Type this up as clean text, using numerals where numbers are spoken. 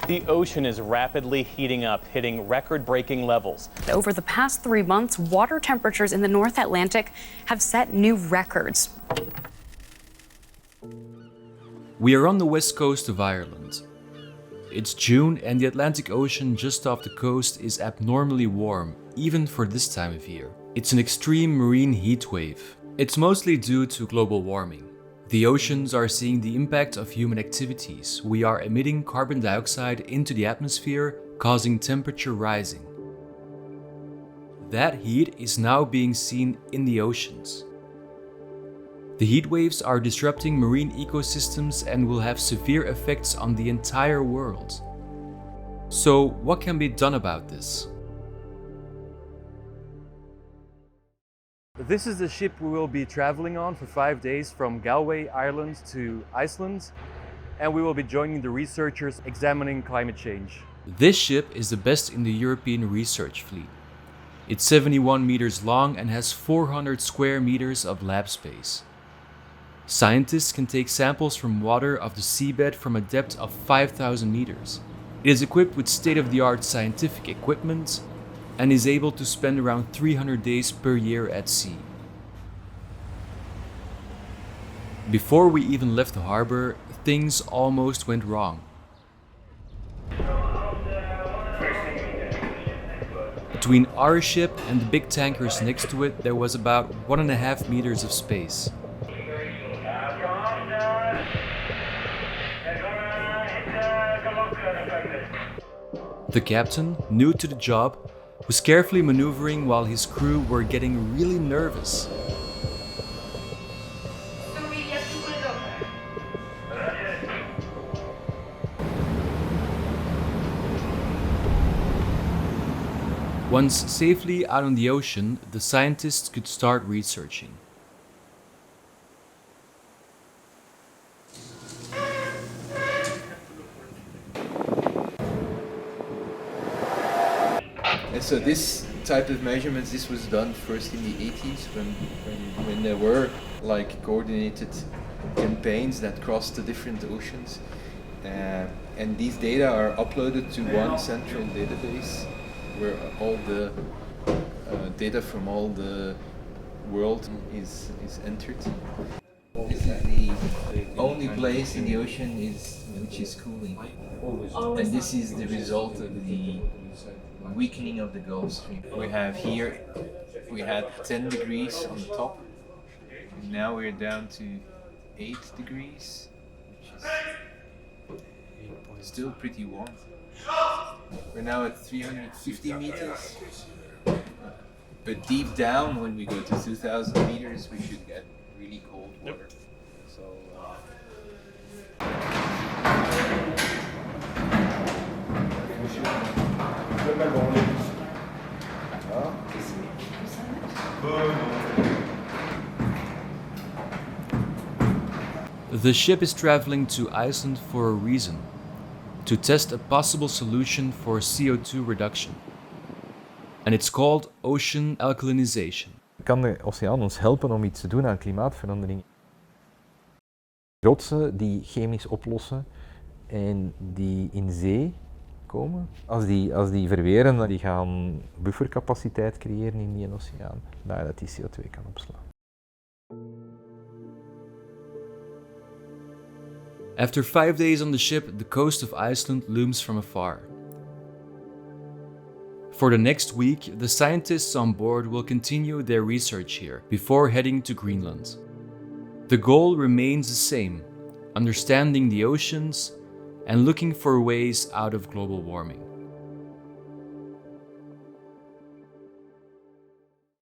The ocean is rapidly heating up, hitting record-breaking levels. Over the past 3 months, water temperatures in the North Atlantic have set new records. We are on the west coast of Ireland. It's June and the Atlantic Ocean just off the coast is abnormally warm, even for this time of year. It's an extreme marine heat wave. It's mostly due to global warming. The oceans are seeing the impact of human activities. We are emitting carbon dioxide into the atmosphere, causing temperature rising. That heat is now being seen in the oceans. The heat waves are disrupting marine ecosystems and will have severe effects on the entire world. So, what can be done about this? This is the ship we will be traveling on for 5 days from Galway, Ireland to Iceland, and we will be joining the researchers examining climate change. This ship is the best in the European research fleet. It's 71 meters long and has 400 square meters of lab space. Scientists can take samples from water of the seabed from a depth of 5,000 meters. It is equipped with state-of-the-art scientific equipment and is able to spend around 300 days per year at sea. Before we even left the harbor, things almost went wrong. Between our ship and the big tankers next to it, there was about 1.5 meters of space. The captain, new to the job, was carefully maneuvering while his crew were getting really nervous. Once safely out on the ocean, the scientists could start researching. And so this type of measurements, this was done first in the 80s when there were like coordinated campaigns that crossed the different oceans. And these data are uploaded to one central database where all the data from all the world is entered. This is the only place in the ocean which is cooling. And this is the result of the weakening of the Gulf Stream. We had 10 degrees on the top. And now we're down to 8 degrees, which is still pretty warm. We're now at 350 meters. But deep down, when we go to 2,000 meters, we should get really cold water. So, The ship is traveling to Iceland for a reason: to test a possible solution for CO2 reduction. And it's called ocean alkalinization. Kan de oceaan ons helpen om iets te doen aan klimaatverandering? Rotsen die chemisch oplossen en die in zee komen, als die verweren, die gaan buffercapaciteit creëren in die oceaan, dat die CO2 kan opslaan. After 5 days on the ship, the coast of Iceland looms from afar. For the next week, the scientists on board will continue their research here before heading to Greenland. The goal remains the same: understanding the oceans and looking for ways out of global warming.